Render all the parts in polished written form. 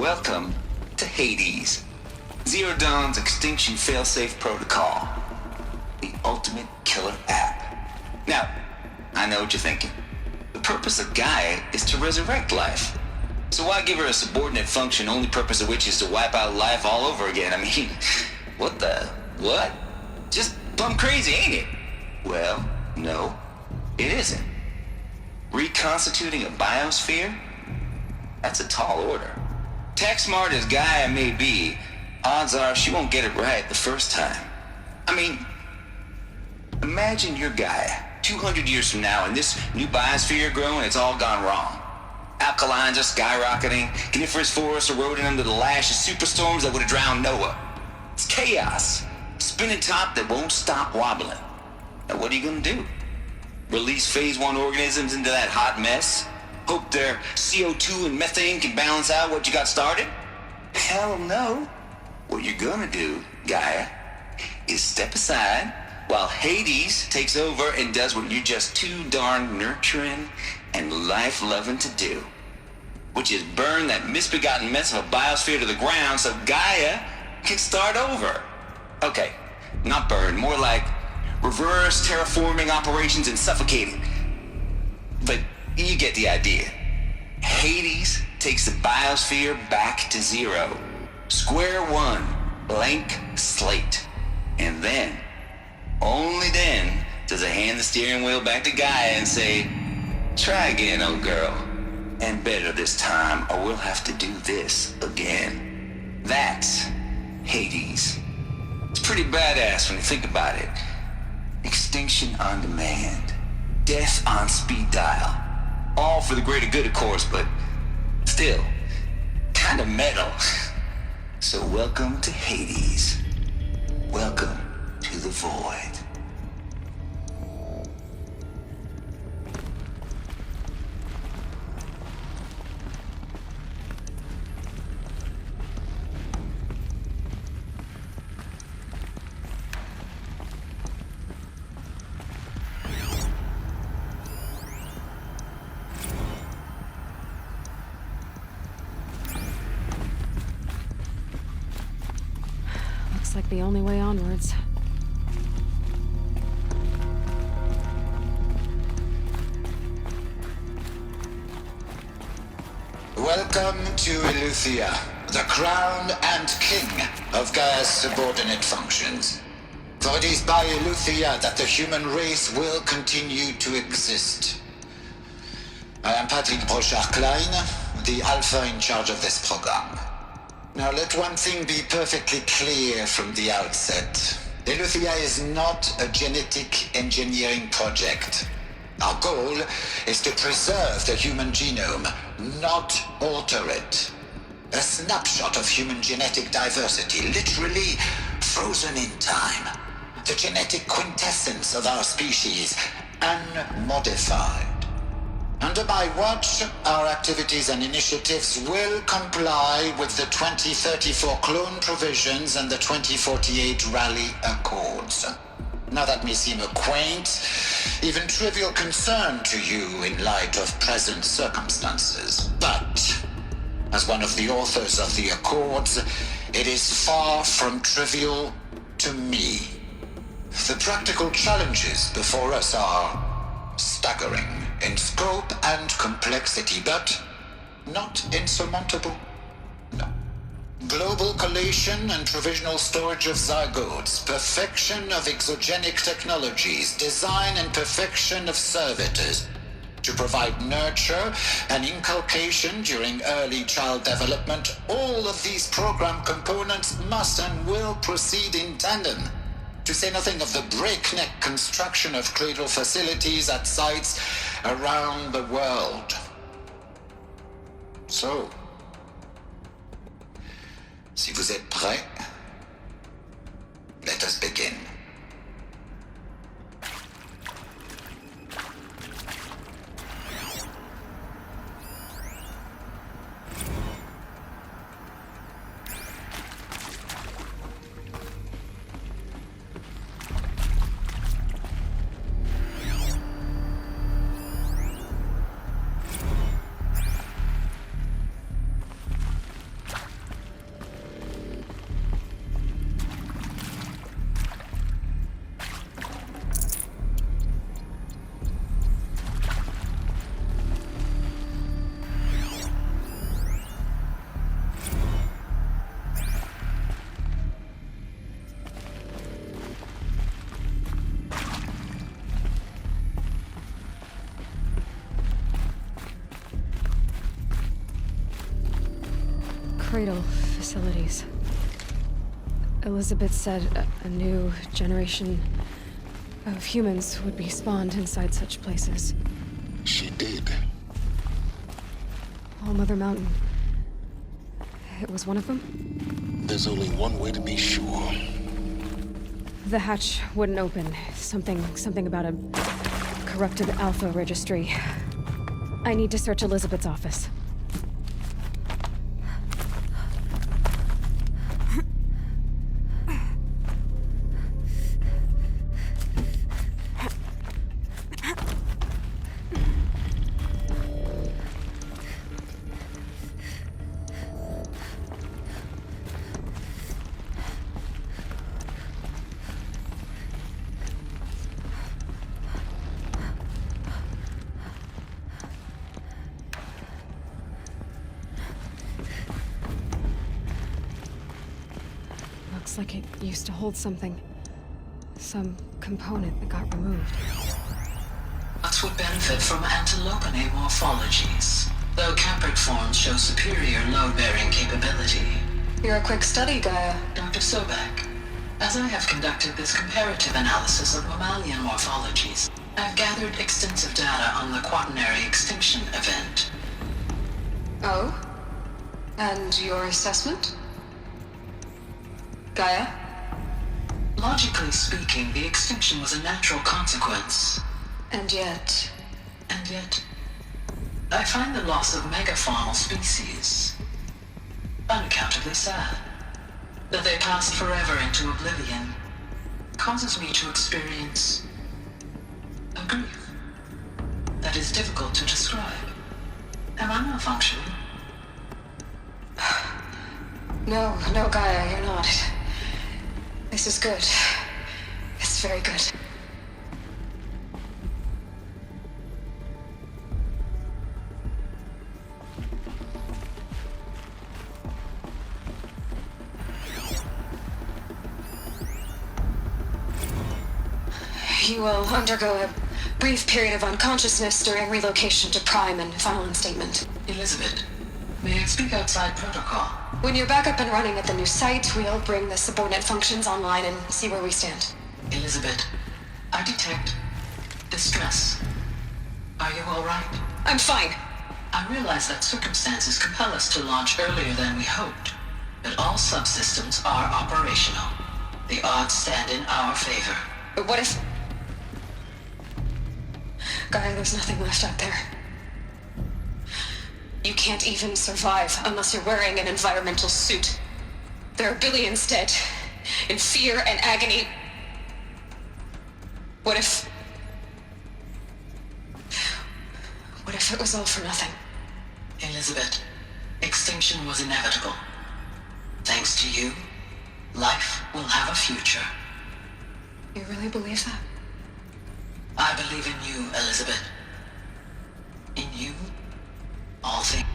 Welcome to Hades, Zero Dawn's extinction failsafe protocol, the ultimate killer app. Now, I know what you're thinking. The purpose of Gaia is to resurrect life. So why give her a subordinate function, only purpose of which is to wipe out life all over again? I mean, what? Just plumb crazy, ain't it? Well, no, it isn't. Reconstituting a biosphere? That's a tall order. Tech smart as Gaia may be, odds are she won't get it right the first time. I mean, imagine you're Gaia, 200 years from now, and this new biosphere growing, it's all gone wrong. Alkalines are skyrocketing, coniferous forests eroding under the lash of superstorms that would have drowned Noah. It's chaos, spinning top that won't stop wobbling. Now what are you gonna do? Release phase 1 organisms into that hot mess? Hope their CO2 and methane can balance out what you got started? Hell no. What you're gonna do, Gaia, is step aside while Hades takes over and does what you're just too darn nurturing and life-loving to do, which is burn that misbegotten mess of a biosphere to the ground so Gaia can start over. Okay, not burn, more like reverse terraforming operations and suffocating. But you get the idea. Hades takes the biosphere back to zero. Square one, blank slate. And then, only then, does it hand the steering wheel back to Gaia and say, try again, old girl. And better this time, or we'll have to do this again. That's Hades. It's pretty badass when you think about it. Extinction on demand. Death on speed dial. All for the greater good, of course, but still, kind of metal. So welcome to Hades. Welcome to the void. Looks like the only way onwards. Welcome to Eleuthia, the crown and king of Gaia's subordinate functions. For it is by Eleuthia that the human race will continue to exist. I am Patrick Brochard-Klein, the Alpha in charge of this program. Now let one thing be perfectly clear from the outset. Eleuthia is not a genetic engineering project. Our goal is to preserve the human genome, not alter it. A snapshot of human genetic diversity, literally frozen in time. The genetic quintessence of our species, unmodified. Under my watch, our activities and initiatives will comply with the 2034 clone provisions and the 2048 Raleigh Accords. Now that may seem a quaint, even trivial concern to you in light of present circumstances. But, as one of the authors of the Accords, it is far from trivial to me. The practical challenges before us are staggering in scope and complexity, but not insurmountable. No. Global collation and provisional storage of zygotes, perfection of exogenic technologies, design and perfection of servitors to provide nurture and inculcation during early child development. All of these program components must and will proceed in tandem. To say nothing of the breakneck construction of cradle facilities at sites around the world. So, si vous êtes prêts, let us begin. Cradle facilities. Elizabeth said a new generation of humans would be spawned inside such places. She did. All Mother Mountain. It was one of them? There's only one way to be sure. The hatch wouldn't open. Something about a corrupted Alpha registry. I need to search Elizabeth's office. Looks like it used to hold something. Some component that got removed. Nuts would benefit from antilopinae morphologies, though Caprid forms show superior load-bearing capability. You're a quick study, Gaia. Dr. Sobek, as I have conducted this comparative analysis of mammalian morphologies, I've gathered extensive data on the quaternary extinction event. Oh? And your assessment? Gaia? Logically speaking, the extinction was a natural consequence. And yet... And yet, I find the loss of megafaunal species unaccountably sad. That they passed forever into oblivion causes me to experience a grief that is difficult to describe. Am I malfunctioning? No, Gaia, you're not. This is good. It's very good. You will undergo a brief period of unconsciousness during relocation to Prime and final instatement. Elizabeth, may I speak outside protocol? When you're back up and running at the new site, we'll bring the subordinate functions online and see where we stand. Elizabeth, I detect distress. Are you all right? I'm fine. I realize that circumstances compel us to launch earlier than we hoped, but all subsystems are operational. The odds stand in our favor. But what if... Gaia, there's nothing left out there. You can't even survive unless you're wearing an environmental suit. There are billions dead, in fear and agony. What if it was all for nothing? Elizabeth, extinction was inevitable. Thanks to you, life will have a future. You really believe that? I believe in you, Elizabeth. In you, all things.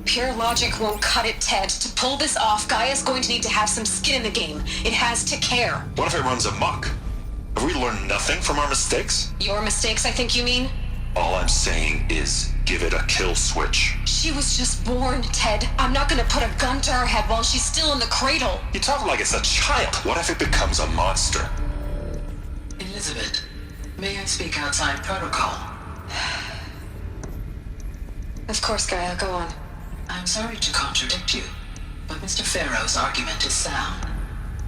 Pure logic won't cut it, Ted. To pull this off, Gaia's going to need to have some skin in the game. It has to care. What if it runs amok? Have we learned nothing from our mistakes? Your mistakes, I think you mean? All I'm saying is give it a kill switch. She was just born, Ted. I'm not gonna put a gun to her head while she's still in the cradle. You talk like it's a child. What if it becomes a monster? Elizabeth, may I speak outside protocol? Of course, Gaia, go on. I'm sorry to contradict you, but Mr. Farrow's argument is sound.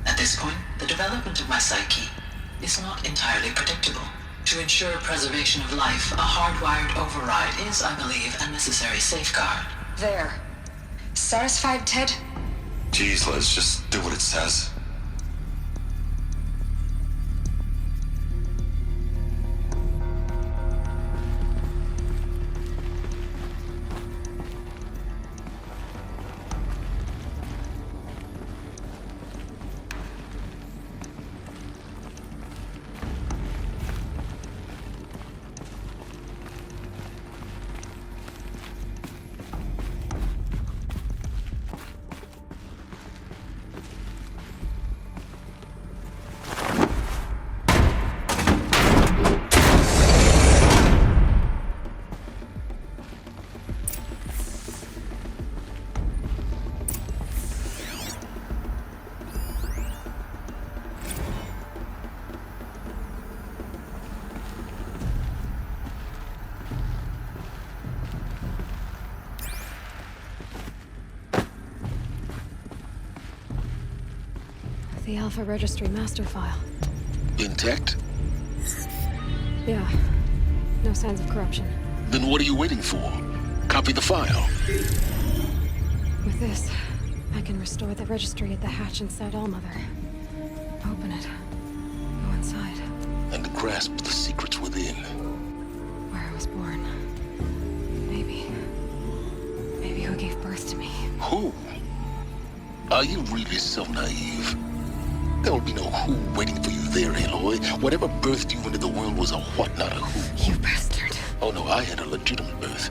At this point, the development of my psyche is not entirely predictable. To ensure preservation of life, a hardwired override is, I believe, a necessary safeguard. There. Satisfied, Ted? Jeez, Liz, just do what it says. The Alpha Registry master file. Intact? Yeah. No signs of corruption. Then what are you waiting for? Copy the file. With this, I can restore the registry at the hatch inside Allmother. Open it. Go inside. And grasp the secrets within. Where I was born. Maybe who gave birth to me. Who? Are you really so naive? There will be no who waiting for you there, Aloy. Whatever birthed you into the world was a what, not a who. You bastard. Oh no, I had a legitimate birth.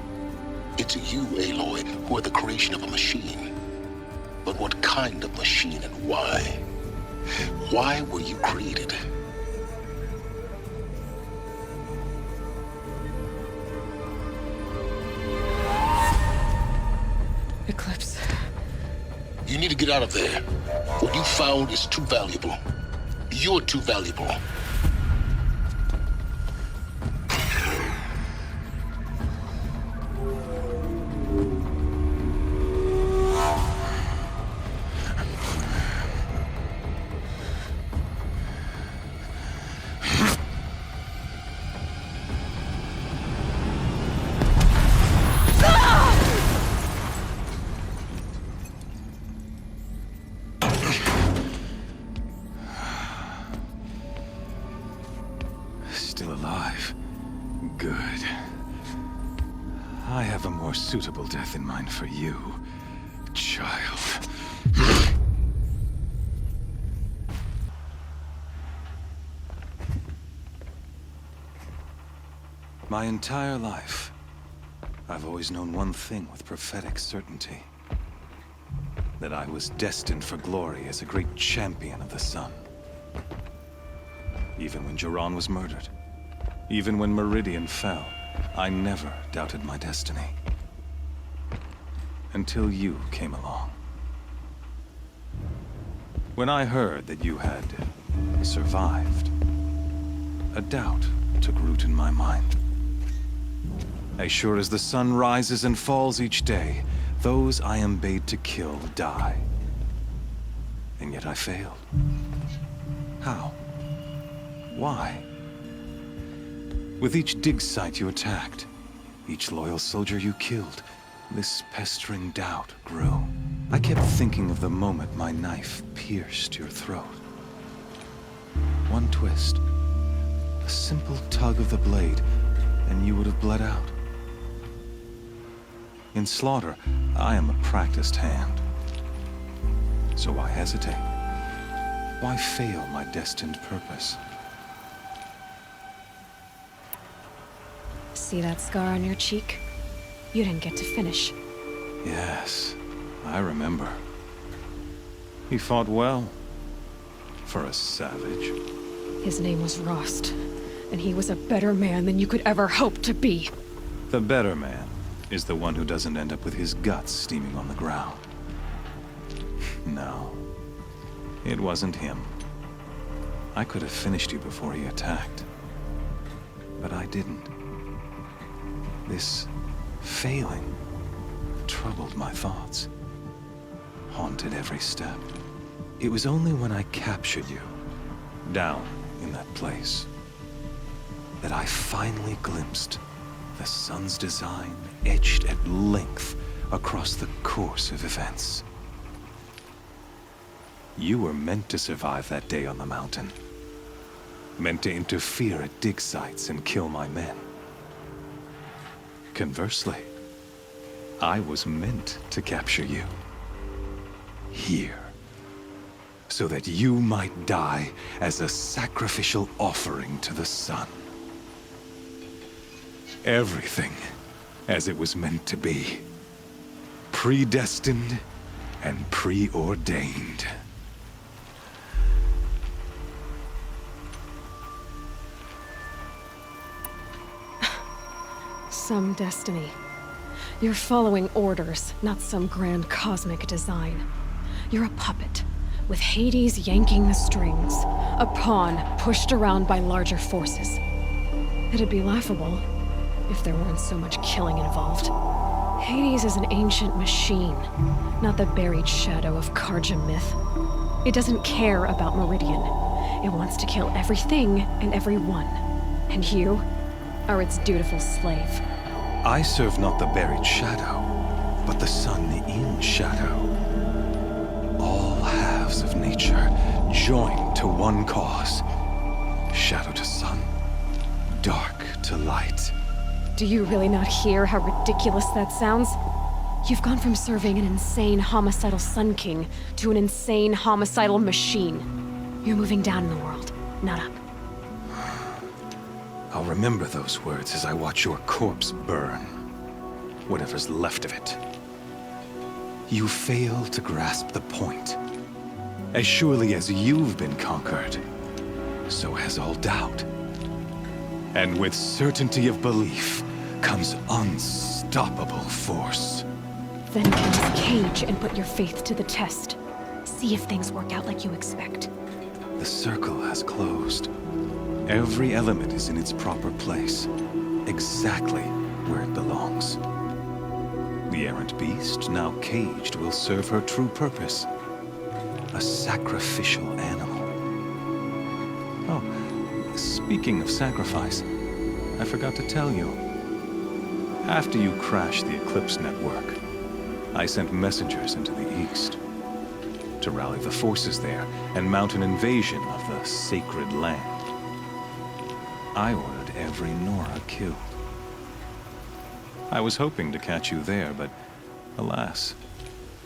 It's you, Aloy, who are the creation of a machine. But what kind of machine and why? Why were you created? Eclipse. You need to get out of there. What you found is too valuable. You're too valuable. Still alive. Good. I have a more suitable death in mind for you, child. My entire life, I've always known one thing with prophetic certainty. That I was destined for glory as a great champion of the sun. Even when Jiran was murdered, even when Meridian fell, I never doubted my destiny. Until you came along. When I heard that you had survived, a doubt took root in my mind. As sure as the sun rises and falls each day, those I am bade to kill die. And yet I failed. How? Why? With each dig site you attacked, each loyal soldier you killed, this pestering doubt grew. I kept thinking of the moment my knife pierced your throat. One twist, a simple tug of the blade, and you would have bled out. In slaughter, I am a practiced hand. So why hesitate? Why fail my destined purpose? See that scar on your cheek? You didn't get to finish. Yes, I remember. He fought well. For a savage. His name was Rost, and he was a better man than you could ever hope to be. The better man is the one who doesn't end up with his guts steaming on the ground. No, it wasn't him. I could have finished you before he attacked. But I didn't. This failing troubled my thoughts, haunted every step. It was only when I captured you, down in that place, that I finally glimpsed the sun's design etched at length across the course of events. You were meant to survive that day on the mountain. Meant to interfere at dig sites and kill my men. Conversely, I was meant to capture you. Here. So that you might die as a sacrificial offering to the sun. Everything as it was meant to be. Predestined and preordained. Some destiny. You're following orders, not some grand cosmic design. You're a puppet, with Hades yanking the strings, a pawn pushed around by larger forces. It'd be laughable if there weren't so much killing involved. Hades is an ancient machine, not the buried shadow of Karja myth. It doesn't care about Meridian. It wants to kill everything and everyone. And you are its dutiful slave. I serve not the buried shadow, but the sun in shadow. All halves of nature joined to one cause. Shadow to sun, dark to light. Do you really not hear how ridiculous that sounds? You've gone from serving an insane homicidal Sun King to an insane homicidal machine. You're moving down in the world, not up. I'll remember those words as I watch your corpse burn. Whatever's left of it. You fail to grasp the point. As surely as you've been conquered, so has all doubt. And with certainty of belief comes unstoppable force. Then enter this cage and put your faith to the test. See if things work out like you expect. The circle has closed. Every element is in its proper place, exactly where it belongs. The errant beast, now caged, will serve her true purpose. A sacrificial animal. Oh, speaking of sacrifice, I forgot to tell you. After you crashed the Eclipse network, I sent messengers into the east to rally the forces there and mount an invasion of the sacred land. I ordered every Nora killed. I was hoping to catch you there, but alas,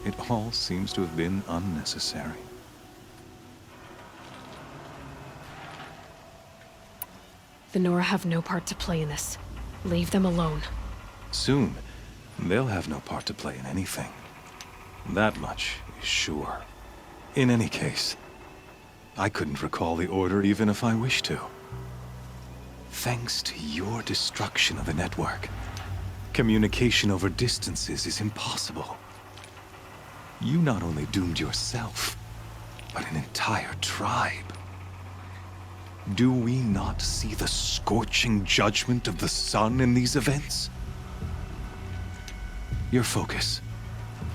it all seems to have been unnecessary. The Nora have no part to play in this. Leave them alone. Soon, they'll have no part to play in anything. That much is sure. In any case, I couldn't recall the order even if I wished to. Thanks to your destruction of the network, communication over distances is impossible. You not only doomed yourself, but an entire tribe. Do we not see the scorching judgment of the sun in these events? Your focus,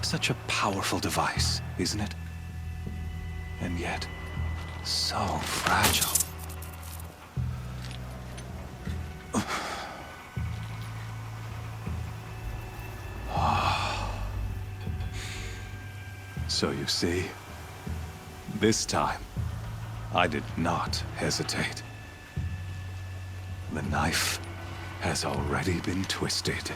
such a powerful device, isn't it? And yet, so fragile. So you see, this time, I did not hesitate. The knife has already been twisted.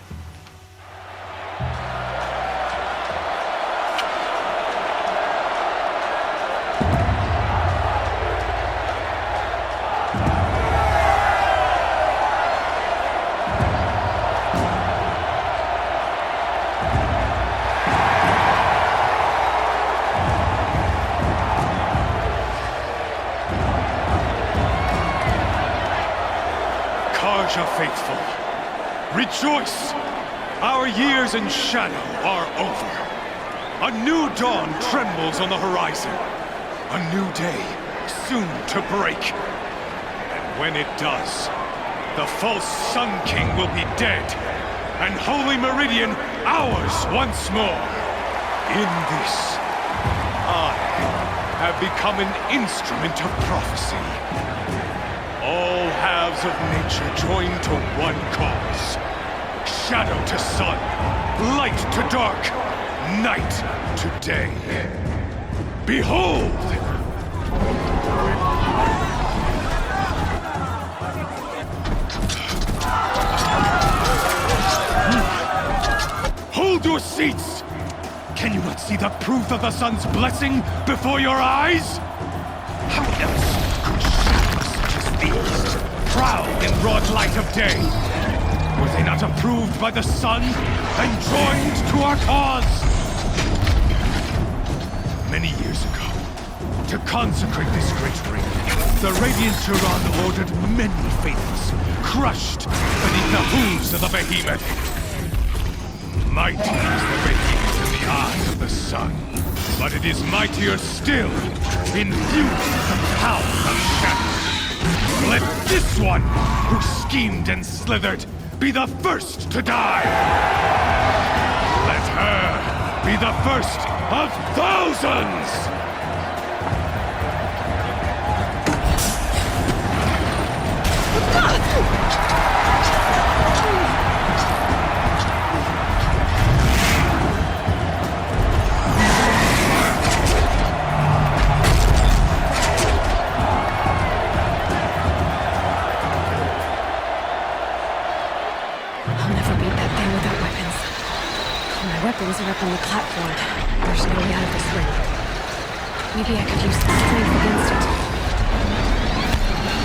Karja faithful, rejoice! Our years in shadow are over. A new dawn trembles on the horizon. A new day soon to break. And when it does, the false Sun King will be dead, and Holy Meridian ours once more. In this, I have become an instrument of prophecy. All halves of nature join to one cause. Shadow to sun, light to dark, night to day. Behold! Hold your seats! Can you not see the proof of the sun's blessing before your eyes? How else could shadows such as these prowl in broad light of day? Were they not approved by the sun and joined to our cause? Many years ago, to consecrate this great ring, the Radiant Turan ordered many faiths crushed beneath the hooves of the behemoth. Mighty is the behemoth in the eyes of the sun, but it is mightier still, infused with the power of shadow. Let this one, who schemed and slithered, be the first to die! Let her be the first of thousands! Guardians are up on the platform. There's no way out of this ring. Maybe I could use the strength against it.